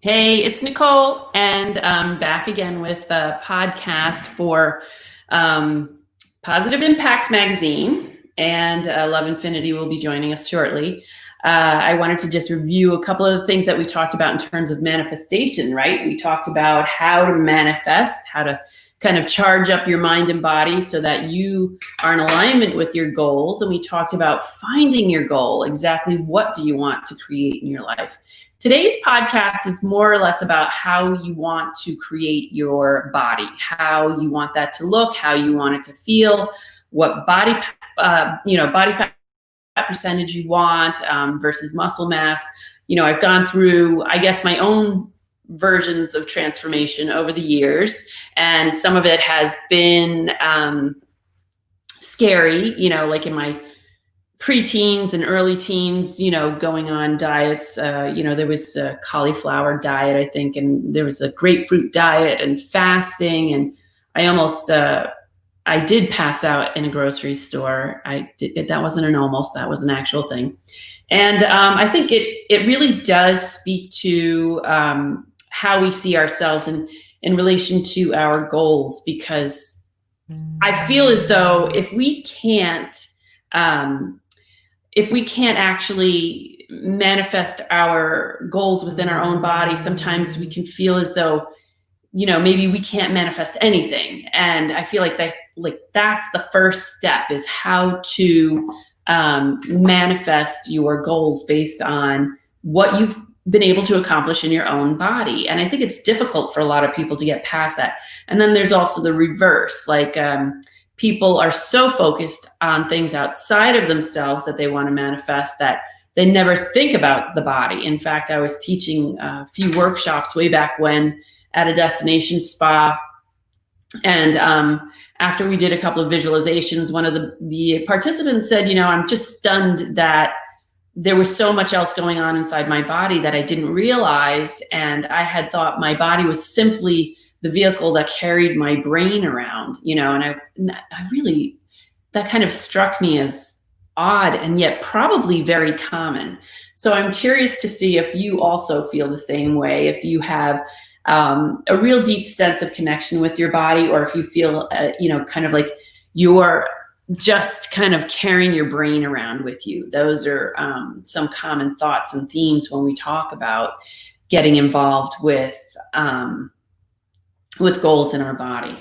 Hey, it's Nicole, and I'm back again with the podcast for um, Positive Impact Magazine, and Love Infinity will be joining us shortly. I wanted to just review a couple of the things that we talked about in terms of manifestation, right? We talked about how to manifest, how to kind of charge up your mind and body so that you are in alignment with your goals. And we talked about finding your goal, exactly what do you want to create in your life. Today's podcast is more or less about how you want to create your body, how you want that to look, how you want it to feel, what body fat percentage you want versus muscle mass. I've gone through, I guess, my own versions of transformation over the years, and some of it has been scary, like in my preteens and early teens, going on diets. There was a cauliflower diet, I think, and there was a grapefruit diet and fasting. And I did pass out in a grocery store. That wasn't an almost, that was an actual thing. And I think it really does speak to how we see ourselves in relation to our goals, because I feel as though if we can't actually manifest our goals within our own body, sometimes we can feel as though, maybe we can't manifest anything. And I feel like that's the first step, is how to manifest your goals based on what you've been able to accomplish in your own body. And I think it's difficult for a lot of people to get past that. And then there's also the reverse, people are so focused on things outside of themselves that they want to manifest that they never think about the body. In fact, I was teaching a few workshops way back when at a destination spa. And after we did a couple of visualizations, one of the participants said, I'm just stunned that there was so much else going on inside my body that I didn't realize. And I had thought my body was simply the vehicle that carried my brain around, and I really, that kind of struck me as odd and yet probably very common. So I'm curious to see if you also feel the same way, if you have a real deep sense of connection with your body, or if you feel, kind of like you're just kind of carrying your brain around with you. Those are some common thoughts and themes when we talk about getting involved with goals in our body.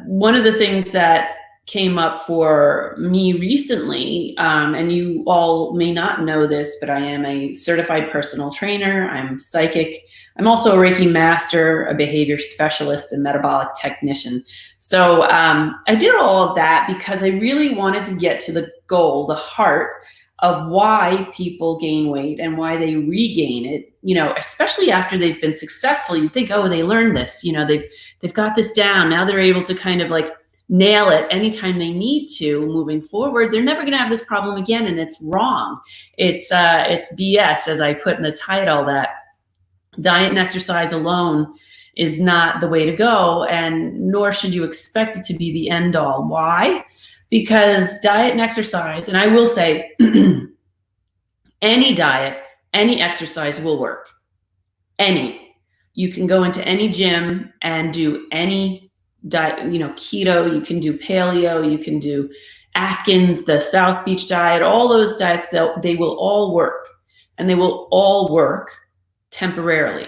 One of the things that came up for me recently, and you all may not know this, but I am a certified personal trainer. I'm psychic. I'm also a Reiki master, a behavior specialist, and metabolic technician. So I did all of that because I really wanted to get to the goal, the heart of why people gain weight and why they regain it, especially after they've been successful. You think, oh, they learned this, they've got this down. Now they're able to kind of like nail it anytime they need to moving forward. They're never going to have this problem again. And it's wrong. It's BS, as I put in the title, that diet and exercise alone is not the way to go. And nor should you expect it to be the end all. Why? Because diet and exercise, and I will say any diet, any exercise will work. You can go into any gym and do any diet, keto, you can do paleo, you can do Atkins, the South Beach diet, all those diets, they will all work, and they will all work temporarily.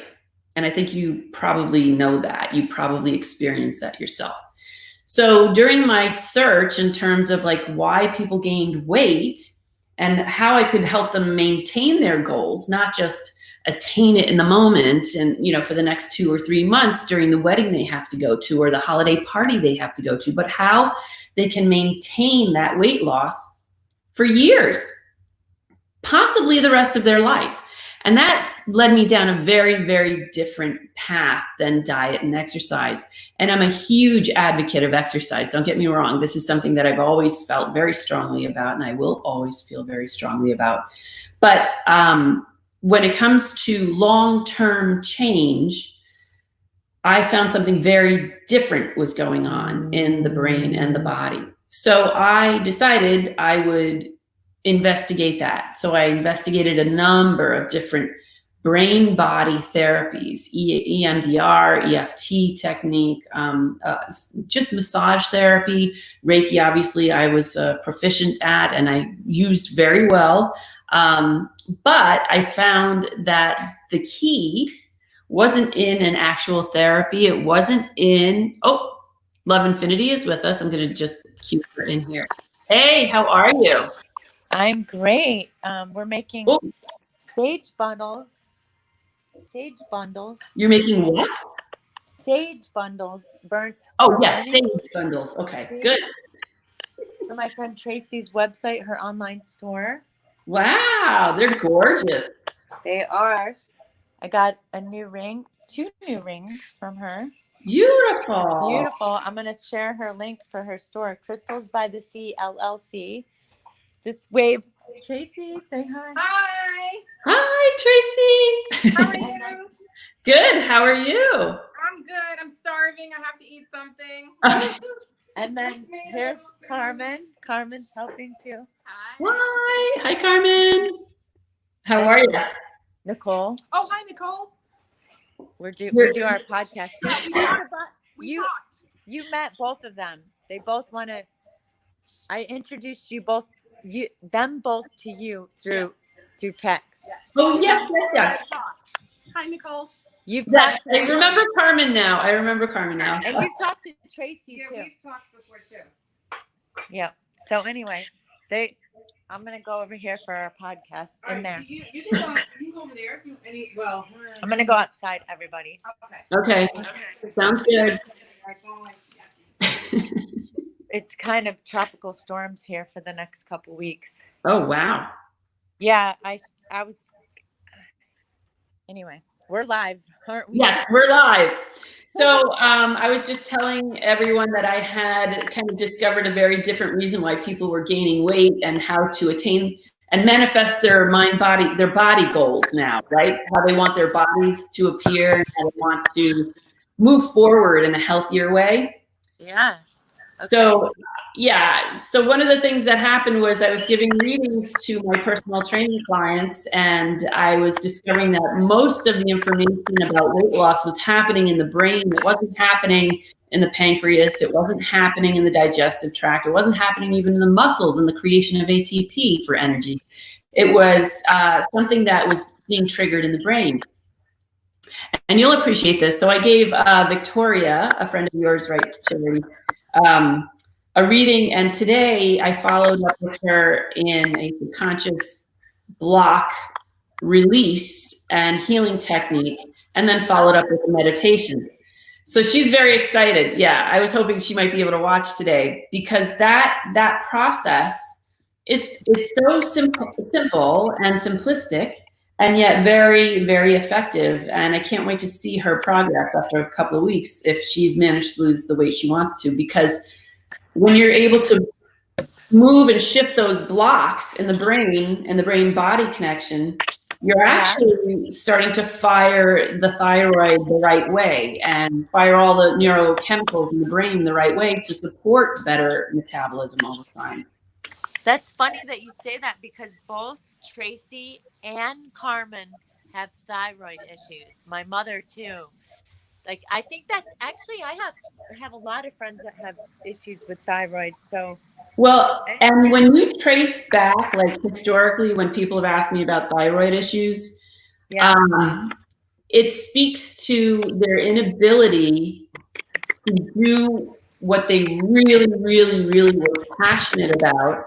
And I think you probably know that. You probably experienced that yourself. So during my search in terms of like why people gained weight and how I could help them maintain their goals, not just attain it in the moment and, for the next 2 or 3 months during the wedding they have to go to or the holiday party they have to go to, but how they can maintain that weight loss for years, possibly the rest of their life. And that led me down a very, very different path than diet and exercise. And I'm a huge advocate of exercise. Don't get me wrong. This is something that I've always felt very strongly about, and I will always feel very strongly about. But when it comes to long-term change, I found something very different was going on in the brain and the body. So I decided I would investigate that. So I investigated a number of different brain body therapies, EMDR, EFT technique, just massage therapy. Reiki, obviously, I was proficient at and I used very well. But I found that the key wasn't in an actual therapy. It wasn't in, oh, Love Infinity is with us. I'm going to just cue her in here. Hey, how are you? I'm great. We're making sage bundles. Sage bundles. You're making what? Sage bundles. Burnt. Oh, yes, sage bundles. Okay, good. For my friend Tracy's website, her online store. Wow, they're gorgeous. They are. I got a new ring, 2 new rings from her. Beautiful. Beautiful. I'm going to share her link for her store, Crystals by the Sea LLC. Just wave. Tracy, say hi. Hi. Hi, Tracy. How are you? Good. How are you? I'm good. I'm starving. I have to eat something. And then here's Carmen. Carmen's helping too. Hi. Hi, Carmen. How are you? Nicole. Oh, hi, Nicole. We do our podcast. We talked. You met both of them. They both want to. I introduced them both to you through text. Yes. Oh, yes. Hi, Nicole. You've Yes, talked. I remember Carmen now. And you've talked to Tracy too. Yeah, we've talked before too. Yeah. So anyway, I'm gonna go over here for our podcast in there. You can go over there if you well. I'm gonna go outside, everybody. Okay. Sounds good. It's kind of tropical storms here for the next couple weeks. Oh, wow. Yeah, I was. Anyway, we're live, aren't we? Yes, we're live. So I was just telling everyone that I had kind of discovered a very different reason why people were gaining weight and how to attain and manifest their their body goals now, right? How they want their bodies to appear and how they want to move forward in a healthier way. Yeah. Okay. So one of the things that happened was I was giving readings to my personal training clients, and I was discovering that most of the information about weight loss was happening in the brain. It wasn't happening in the pancreas. It wasn't happening in the digestive tract. It wasn't happening even in the muscles and the creation of ATP for energy. It was something that was being triggered in the brain. And you'll appreciate this. So I gave Victoria, a friend of yours, right, Charity, a reading, and today I followed up with her in a subconscious block release and healing technique, and then followed up with a meditation. So she's very excited. Yeah, I was hoping she might be able to watch today, because that process, it's so simple and simplistic, and yet very, very effective. And I can't wait to see her progress after a couple of weeks if she's managed to lose the weight she wants to, because when you're able to move and shift those blocks in the brain and the brain-body connection, you're actually starting to fire the thyroid the right way and fire all the neurochemicals in the brain the right way to support better metabolism over time. That's funny that you say that, because both Tracy and Carmen have thyroid issues. My mother too. Like, I think that's actually, I have a lot of friends that have issues with thyroid. So, well, and when you trace back, like historically, when people have asked me about thyroid issues, it speaks to their inability to do what they really, really, really were passionate about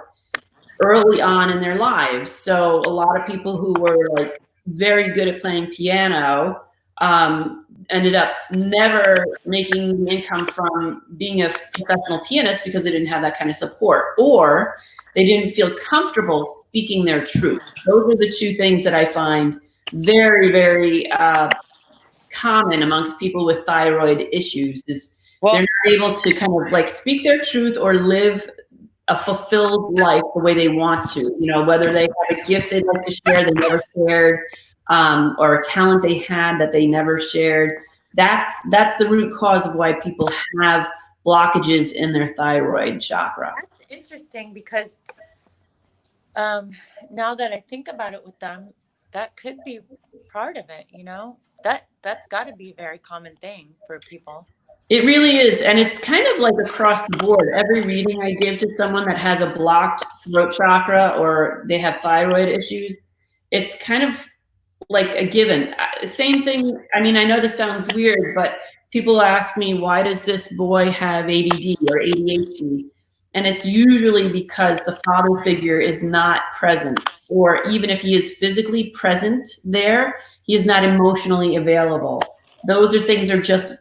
early on in their lives. So a lot of people who were like very good at playing piano ended up never making income from being a professional pianist because they didn't have that kind of support, or they didn't feel comfortable speaking their truth. Those are the two things that I find very, very common amongst people with thyroid issues, is they're not able to kind of like speak their truth or live a fulfilled life the way they want to, whether they have a gift they'd like to share, they never shared, or a talent they had that they never shared. That's the root cause of why people have blockages in their thyroid chakra. That's interesting, because now that I think about it with them, that could be part of it, you know? That's got to be a very common thing for people. It really is. And it's kind of like across the board. Every reading I give to someone that has a blocked throat chakra or they have thyroid issues, it's kind of like a given. Same thing. I mean, I know this sounds weird, but people ask me, why does this boy have ADD or ADHD? And it's usually because the father figure is not present, or even if he is physically present there, he is not emotionally available. Those are things are just,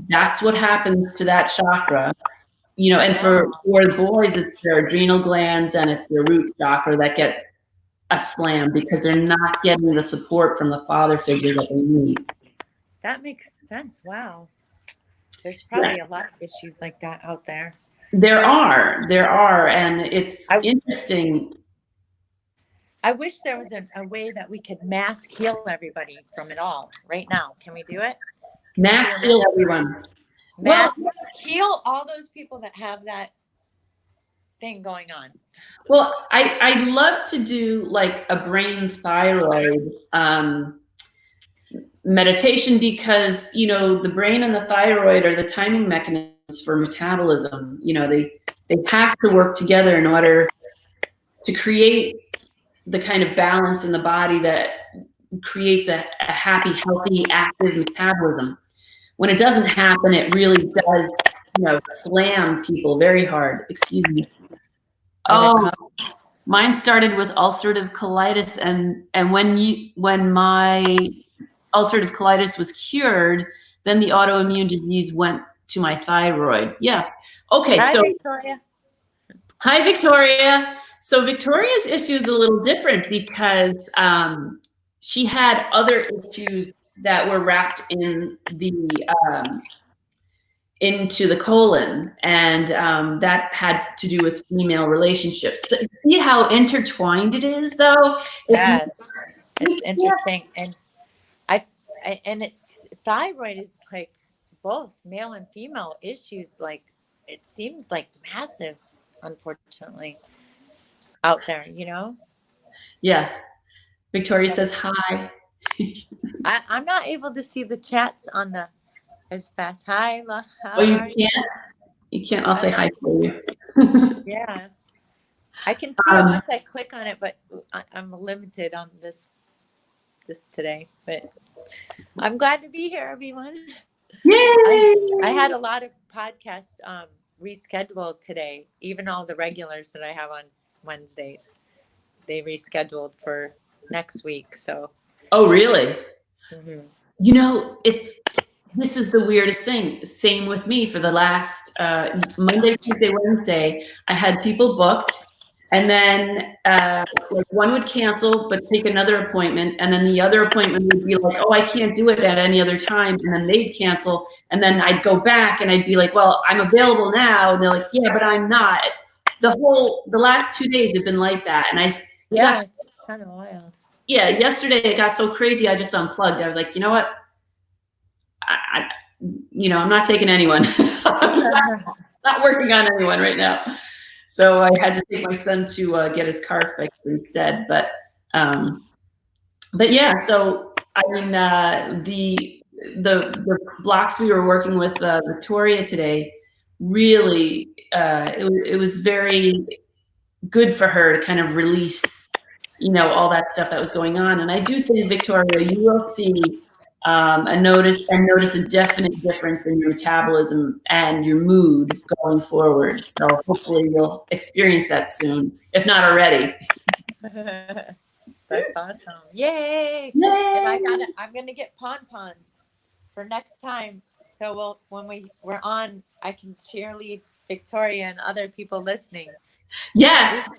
that's what happens to that chakra. You know, and for the boys, it's their adrenal glands and it's their root chakra that get a slam because they're not getting the support from the father figure that they need. That makes sense. Wow. There's probably a lot of issues like that out there. There are, and it's interesting. I wish there was a way that we could mass heal everybody from it all right now. Can we do it? Mass heal everyone. Mass heal all those people that have that thing going on. Well, I'd love to do like a brain thyroid meditation because, you know, the brain and the thyroid are the timing mechanisms for metabolism. You know, they have to work together in order to create the kind of balance in the body that creates a happy, healthy, active metabolism. When it doesn't happen, it really does, you know, slam people very hard. Excuse me. Oh, mine started with ulcerative colitis, and when my ulcerative colitis was cured, then the autoimmune disease went to my thyroid. Yeah. Okay. Hi, So Victoria. Hi, Victoria. So Victoria's issue is a little different because she had other issues that were wrapped in the into the colon, and that had to do with female relationships. So see how intertwined it is, though? Yes, it's interesting, and and it's thyroid is like both male and female issues. Like it seems like massive, unfortunately, out there. You know. Yes. Victoria says hi. I'm not able to see the chats on the as fast. Hi, Oh, you can't? You can't. I'll say hi for you. Yeah. I can see it once I click on it, but I'm limited on this today. But I'm glad to be here, everyone. Yay! I had a lot of podcasts rescheduled today. Even all the regulars that I have on Wednesdays, they rescheduled for next week. So. Oh, really? Mm-hmm. You know, this is the weirdest thing. Same with me for the last Monday, Tuesday, Wednesday. I had people booked, and then like one would cancel but take another appointment, and then the other appointment would be like, oh, I can't do it at any other time, and then they'd cancel, and then I'd go back and I'd be like, well, I'm available now, and they're like, yeah, but I'm not. The last 2 days have been like that, and it's kind of wild. Yeah, yesterday it got so crazy I just unplugged. I was like, you know what? I'm not taking anyone. not working on anyone right now. So I had to take my son to get his car fixed instead. But yeah, so I mean, the blocks we were working with Victoria today, really, it was very good for her to kind of release, all that stuff that was going on. And I do think, Victoria, you will see notice a definite difference in your metabolism and your mood going forward. So hopefully you'll experience that soon, if not already. That's awesome. Yay. And I'm going to get pom-poms for next time. So when we're on, I can cheerlead Victoria and other people listening. Yes.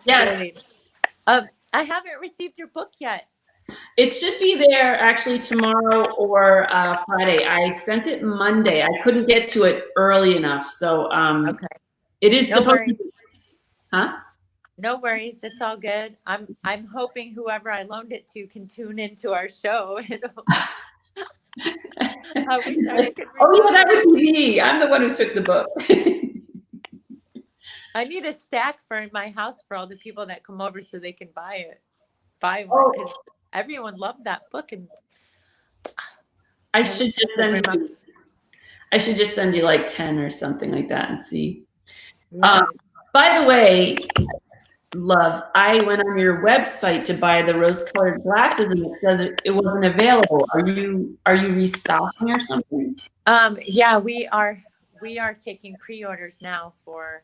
I haven't received your book yet. It should be there actually tomorrow or Friday. I sent it Monday. I couldn't get to it early enough. So okay. It is supposed to be. Huh? No worries. It's all good. I'm hoping whoever I loaned it to can tune into our show. I wish I could. Oh, yeah, that would be me. I'm the one who took the book. I need a stack for my house for all the people that come over so they can buy one. everyone loved that book, and I should just send you. I should just send you like 10 or something like that and see. yeah. By the way, love, I went on your website to buy the rose-colored glasses, and it says it wasn't available. Are you restocking or something? Yeah, we are taking pre-orders now for.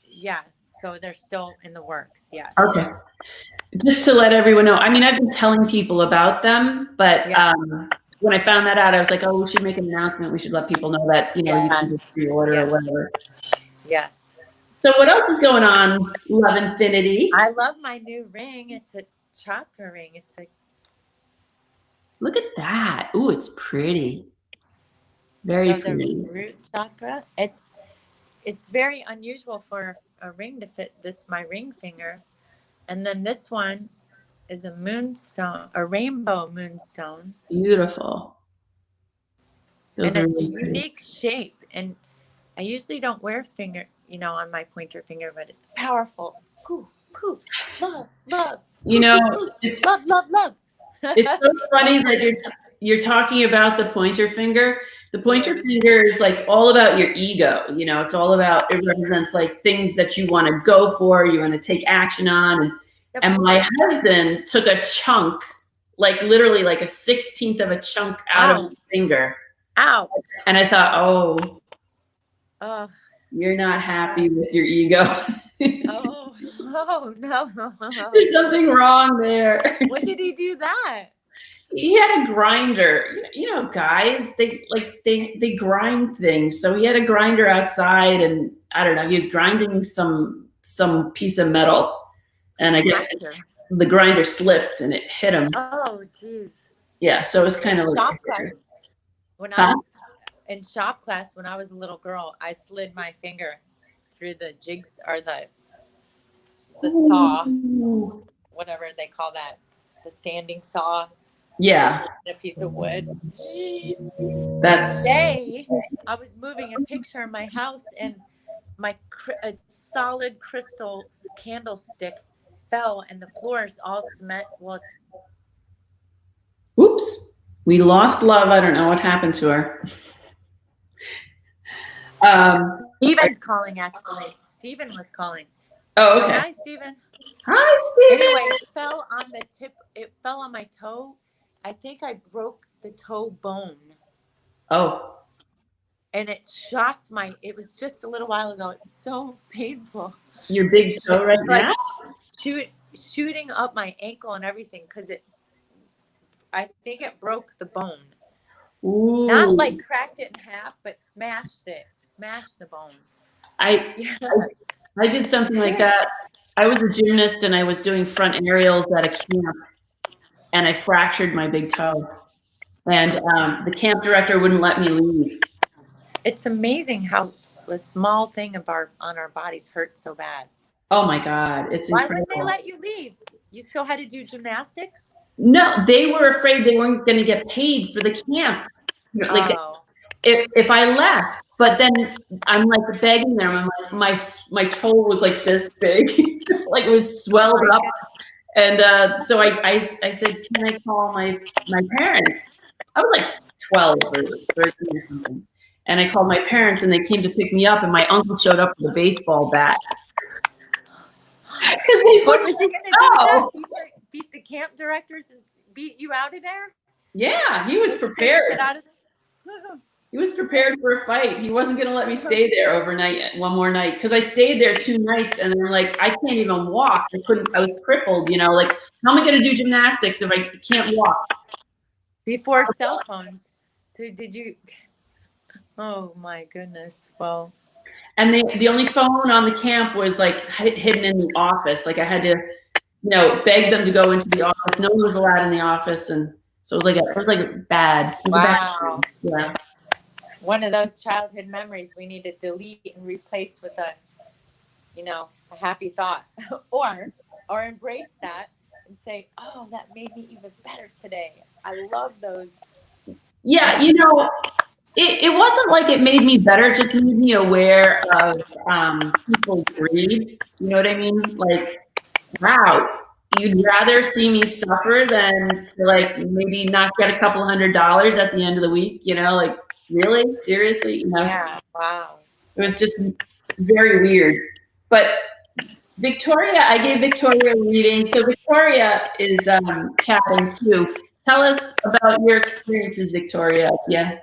Yeah, so they're still in the works. Yes. Okay. Just to let everyone know. I mean, I've been telling people about them, but when I found that out, I was like, oh, we should make an announcement. We should let people know that, you know, you can just pre-order or whatever. Yes. So what else is going on, Love Infinity? I love my new ring. It's a chakra ring. It's a. Look at that. Ooh, it's pretty. Very pretty. The root chakra. It's very unusual for a ring to fit my ring finger. And then this one is a moonstone, a rainbow moonstone. Beautiful. And it's a unique shape. And I usually don't wear on my pointer finger, but it's powerful. Poof, poof, love, love. You know, love, love, love. It's so funny that you're talking about the pointer finger. The pointer finger is like all about your ego. You know, it's all about, it represents like things that you want to go for, you want to take action on. And my husband took a chunk, like literally like a 16th of a chunk out of the finger. Ow. And I thought, you're not happy with your ego. Oh, no. There's something wrong there. When did he do that? He had a grinder. You know, guys, they grind things. So he had a grinder outside, and I don't know, he was grinding some piece of metal, and I guess the grinder slipped and it hit him. Oh, jeez. Yeah, so it was kind of like shop class. When I was in shop class when I was a little girl, I slid my finger through the jigs or the saw, whatever they call that, the standing saw. Yeah. A piece of wood. That's. Today, I was moving a picture in my house, and a solid crystal candlestick fell, and the floor is all cement. Well, it's. Oops. We lost Love. I don't know what happened to her. Steven's calling, actually. Steven was calling. Oh, okay. Hi, Steven. Hi, Steven. Anyway, it fell on the tip. It fell on my toe. I think I broke the toe bone. Oh. And it shocked it was just a little while ago. It's so painful. Your big toe right now? Shooting up my ankle and everything, because I think it broke the bone. Ooh. Not like cracked it in half, but smashed the bone. I did something like that. I was a gymnast and I was doing front aerials at a camp, and I fractured my big toe. And the camp director wouldn't let me leave. It's amazing how a small thing on our bodies hurts so bad. Oh my God, it's incredible. Why wouldn't they let you leave? You still had to do gymnastics? No, they were afraid they weren't going to get paid for the camp. Like, if I left, but then I'm like begging them. I'm like, my toe was like this big, like it was swelled up. And so I said, can I call my parents? I was like 12 or 13 or something. And I called my parents, and they came to pick me up, and my uncle showed up with a baseball bat. What was he going to do? Beat the camp directors and beat you out of there? Yeah, he was prepared. He was prepared for a fight. He wasn't going to let me stay there overnight, one more night, because I stayed there 2 nights, and they're like, I can't even walk. I was crippled, you know, like, how am I going to do gymnastics if I can't walk? Before cell phones. So did you? Oh my goodness. Well. And the only phone on the camp was like hidden in the office. Like I had to, beg them to go into the office. No one was allowed in the office, and so it was like bad. Wow. Yeah. One of those childhood memories we need to delete and replace with a happy thought, or embrace that and say, oh, that made me even better today. I love those. Yeah, it wasn't like it made me better. It just made me aware of people's greed. You know what I mean? Like, wow, you'd rather see me suffer than to like maybe not get a couple $100 at the end of the week, you know, like really, seriously, you know? Yeah. Wow. It was just very weird. But Victoria, I gave Victoria a reading. So Victoria is chatting too. Tell us about your experiences, Victoria. Yeah.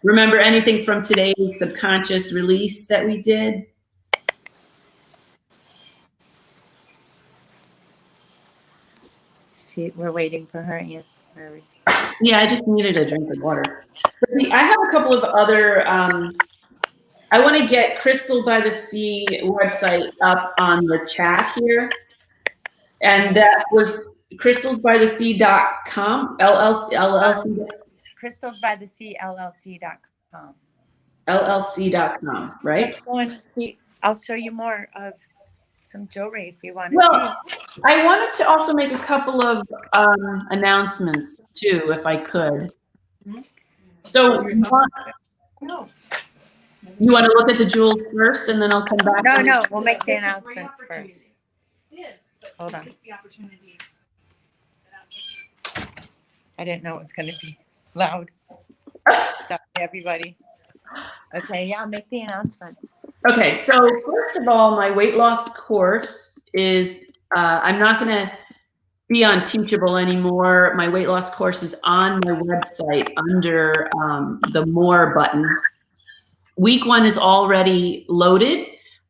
Remember anything from today's subconscious release that we did? We're waiting for her answer. Yeah, I just needed a drink of water. I have a couple of other, I want to get Crystal by the Sea website up on the chat here. And that was crystalsbythesea.com, LLC. Crystalsbythesea.llc.com. LLC.com, right? Let's go and see. I'll show you more of some jewelry if you want to Well, see. I wanted to also make a couple of announcements too, if I could. So you want to look at the jewels first, and then I'll come back? No, we'll make the announcements first. Hold on. I didn't know it was going to be loud. Sorry, everybody. Okay, yeah, make the announcements. Okay, so first of all, my weight loss course is, I'm not going to be on Teachable anymore. My weight loss course is on my website under the More button. Week 1 is already loaded.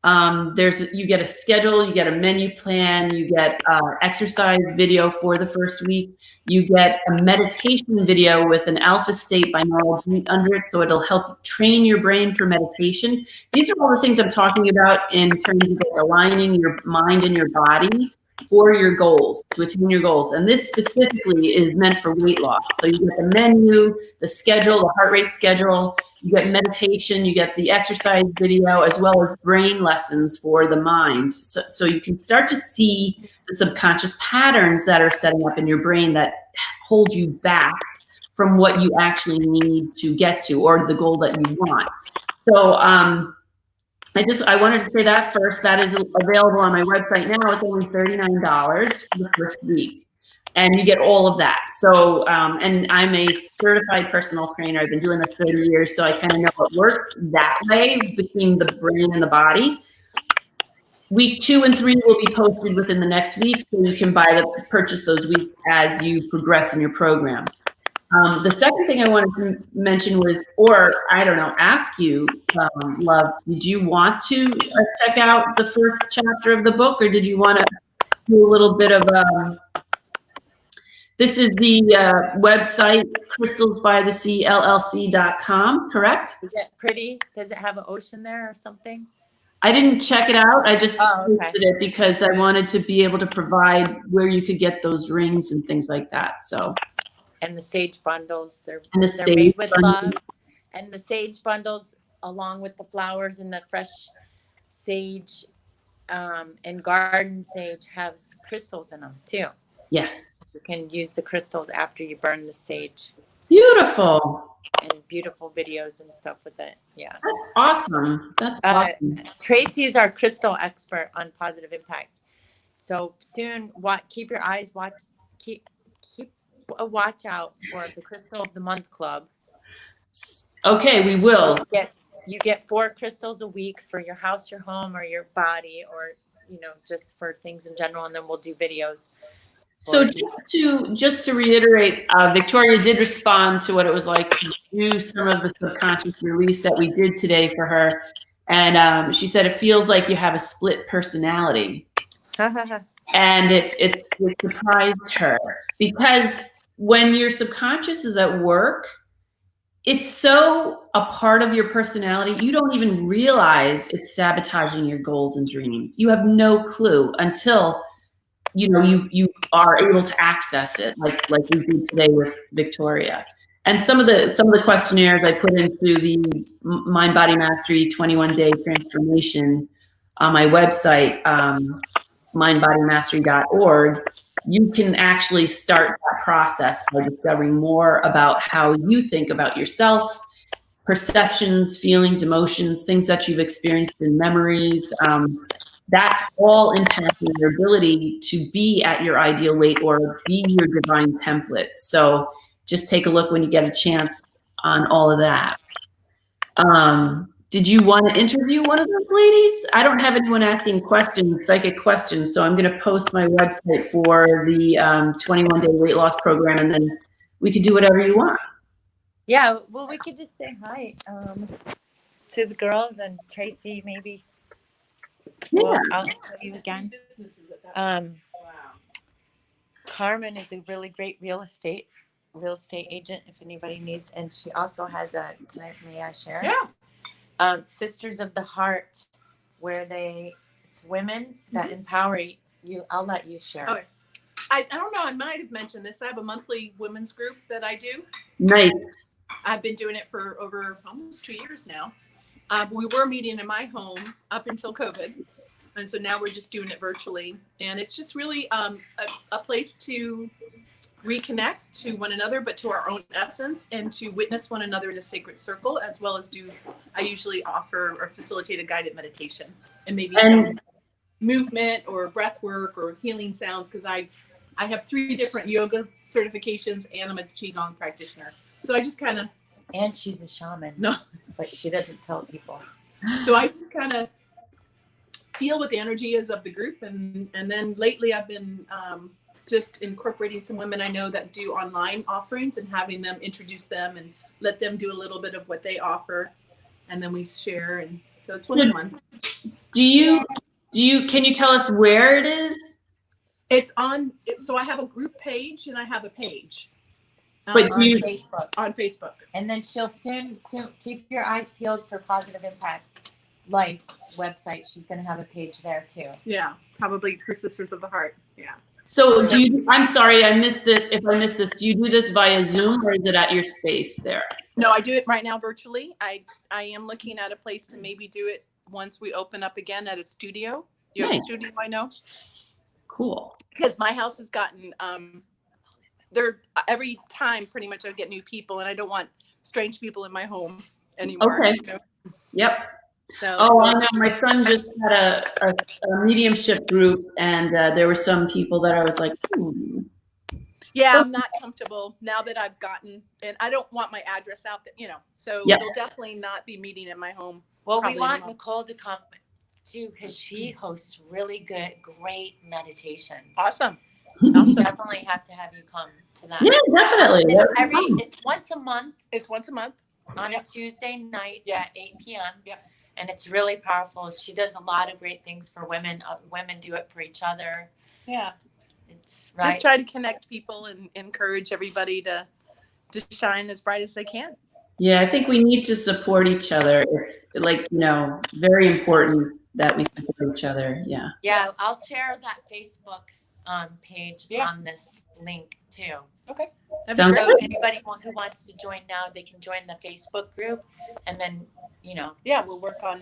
You get a schedule, you get a menu plan, you get exercise video for the first week, you get a meditation video with an alpha state binaural beat under it, so it'll help train your brain for meditation. These are all the things I'm talking about in terms of aligning your mind and your body for your goals, to attain your goals. And this specifically is meant for weight loss. So you get the menu, the schedule, the heart rate schedule, you get meditation, you get the exercise video, as well as brain lessons for the mind. So you can start to see the subconscious patterns that are setting up in your brain that hold you back from what you actually need to get to, or the goal that you want. So I wanted to say that first. That is available on my website now. It's only $39 for the first week, and you get all of that. So, and I'm a certified personal trainer. I've been doing this 30 years, so I kind of know it works that way between the brain and the body. Week 2 and 3 will be posted within the next week, so you can purchase those weeks as you progress in your program. The second thing I wanted to mention was, or I don't know, ask you, Love, did you want to check out the first chapter of the book, or did you want to do a little bit of, this is the website, crystalsbythesea.llc.com, correct? Is it pretty? Does it have an ocean there or something? I didn't check it out. I just posted okay. it because I wanted to be able to provide where you could get those rings and things like that, so. And the sage bundles, they're sage made with bundles. love. And the sage bundles, along with the flowers and the fresh sage and garden sage, has crystals in them too. Yes. You can use the crystals after you burn the sage. Beautiful. And beautiful videos and stuff with it. Yeah. That's awesome. That's awesome. Tracy is our crystal expert on positive impact. So soon, keep your eyes keep a watch out for the Crystal of the Month Club. Okay, we will. You get 4 crystals a week for your house, your home, or your body, or just for things in general, and then we'll do videos. So just to reiterate, Victoria did respond to what it was like to do some of the subconscious release that we did today for her, and she said it feels like you have a split personality. And it surprised her, because when your subconscious is at work, it's so a part of your personality, you don't even realize it's sabotaging your goals and dreams. You have no clue until you are able to access it, like we did today with Victoria. And some of the questionnaires I put into the Mind Body Mastery 21-day transformation on my website, mindbodymastery.org, you can actually start that process by discovering more about how you think about yourself, perceptions, feelings, emotions, things that you've experienced in memories, that's all impacting your ability to be at your ideal weight or be your divine template. So just take a look when you get a chance on all of that. Did you want to interview one of those ladies? I don't have anyone asking questions, psychic questions, so I'm going to post my website for the 21-day weight loss program, and then we could do whatever you want. Yeah, well, we could just say hi to the girls and Tracy, maybe. Yeah. Well, I'll show you again. Carmen is a really great real estate agent if anybody needs, and she also has a. May I share? Yeah. Sisters of the Heart, where it's women that empower you. I'll let you share. Okay. I don't know. I might have mentioned this. I have a monthly women's group that I do. Nice. I've been doing it for over almost 2 years now. We were meeting in my home up until COVID. And so now we're just doing it virtually. And it's just really a place to reconnect to one another, but to our own essence, and to witness one another in a sacred circle, as well as I usually offer or facilitate a guided meditation and maybe some movement or breath work or healing sounds, because I have 3 different yoga certifications and I'm a Qigong practitioner. So I just kind of. And she's a shaman. No. But she doesn't tell people. So I just kind of feel what the energy is of the group. And then lately I've been just incorporating some women I know that do online offerings and having them introduce them and let them do a little bit of what they offer. And then we share. And so it's once a month. Can you tell us where it is? It's so I have a group page and I have a page. But on Facebook. On Facebook. And then she'll soon keep your eyes peeled for Positive Impact Life website. She's going to have a page there too. Yeah, probably her Sisters of the Heart. Yeah. So I'm sorry, I missed this. If I missed this, do you do this via Zoom or is it at your space there? No, I do it right now virtually. I am looking at a place to maybe do it once we open up again at a studio. You have a studio, I know. Cool. Because my house has gotten every time pretty much I get new people, and I don't want strange people in my home anymore. Okay. You know? Yep. So, I know. My son just had a mediumship group, and there were some people that I was like, Yeah, I'm not comfortable now that I've gotten, and I don't want my address out there, So it'll definitely not be meeting in my home. Well, we want Nicole to come too, because she hosts really great meditations. Awesome. Definitely have to have you come to that. Yeah, definitely. It's once a month. It's once a month on a Tuesday night at 8 p.m. Yeah. And it's really powerful. She does a lot of great things for women. Women do it for each other. Yeah. It's right. Just try to connect people and encourage everybody to shine as bright as they can. Yeah, I think we need to support each other. It's very important that we support each other. Yeah. Yeah, I'll share that Facebook page on this link too. Okay. Sounds so good. Anybody who wants to join now, they can join the Facebook group, and then we'll work on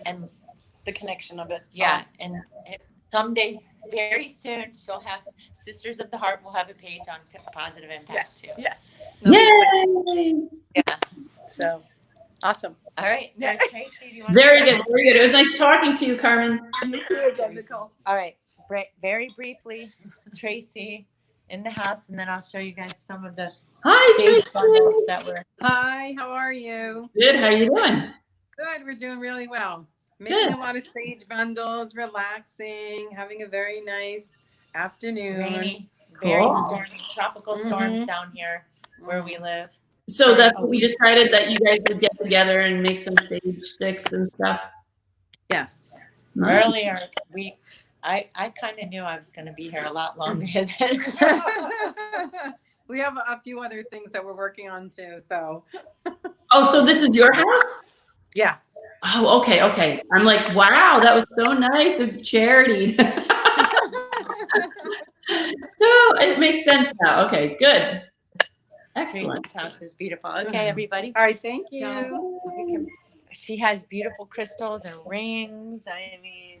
the connection of it. Yeah, and someday, very soon, she'll have Sisters of the Heart will have a page on Positive Impact too. Yes. Yay! Yeah. So awesome. All right. So Tracy, do you want Very good. Very good. It was nice talking to you, Carmen. Me too again, Nicole. All right. Very briefly, Tracy in the house, and then I'll show you guys some of the sage bundles that were. Hi, how are you? Good. How you doing? Good. We're doing really well. Making a lot of sage bundles, relaxing, having a very nice afternoon. Rainy, very stormy, tropical storms down here where we live. So that's what we decided, that you guys would get together and make some sage sticks and stuff. Yes. Nice. Earlier, I kind of knew I was going to be here a lot longer than. We have a few other things that we're working on too. So. Oh, so this is your house? Yes. Oh, okay. I'm like, wow, that was so nice of Charity. So it makes sense now. Okay, good. Excellent. Tracy's house is beautiful. Okay, everybody. All right, thank you. So she has beautiful crystals and rings. I mean,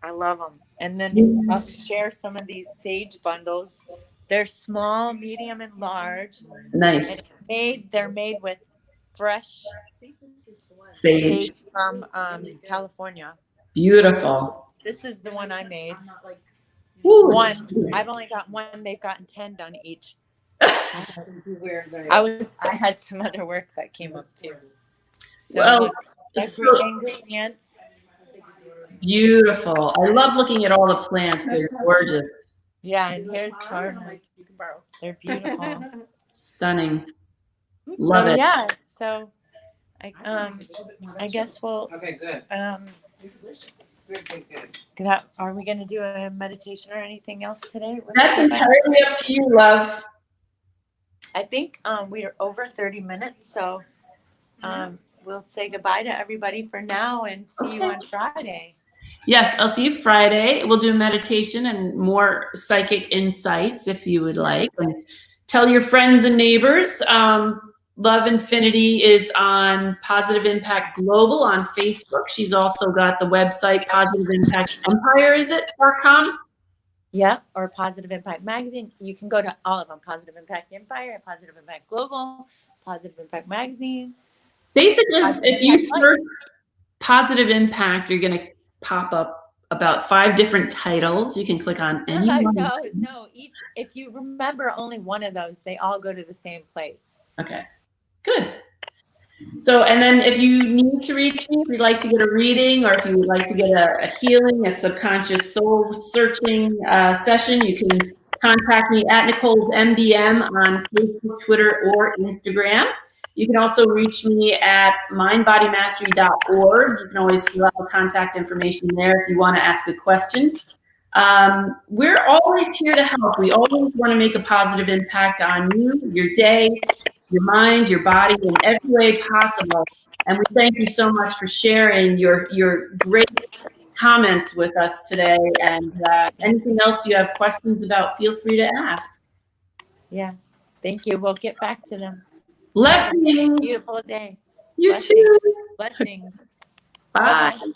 I love them. And then I'll share some of these sage bundles. They're small, medium, and large. Nice. They're made with fresh Sage from California. Beautiful. This is the one I made. Ooh, One. I've only got one. They've gotten 10 done each. I had some other work that came up too. So well, it's so ingredients. beautiful. I love looking at all the plants. They're gorgeous. Yeah, and here's Carmen. They're beautiful. Stunning. Love So it. yeah, so I guess we'll Okay, good. Good. Are we going to do a meditation or anything else today? That's entirely up to you, love. I think we are over 30 minutes, so we'll say goodbye to everybody for now and see you on Friday. Yes, I'll see you Friday. We'll do a meditation and more psychic insights if you would like. And tell your friends and neighbors. Love Infinity is on Positive Impact Global on Facebook. She's also got the website Positive Impact Empire, is it .com? Yeah, or Positive Impact Magazine. You can go to all of them: Positive Impact Empire, Positive Impact Global, Positive Impact Magazine. Basically, if you search Positive Impact, you're going to pop up about 5 different titles. You can click on any one. No. If you remember only one of those, they all go to the same place. Okay, good. So, and then if you need to reach me, if you'd like to get a reading, or if you would like to get a healing, a subconscious soul searching session, you can contact me at Nicole's MBM on Facebook, Twitter, or Instagram. You can also reach me at mindbodymastery.org. You can always fill out the contact information there if you want to ask a question. We're always here to help. We always want to make a positive impact on you, your day, your mind, your body, in every way possible. And we thank you so much for sharing your great comments with us today. And anything else you have questions about, feel free to ask. Yes. Thank you. We'll get back to them. Blessings. Beautiful day. You Blessings. too. Blessings. Bye. Bye-bye.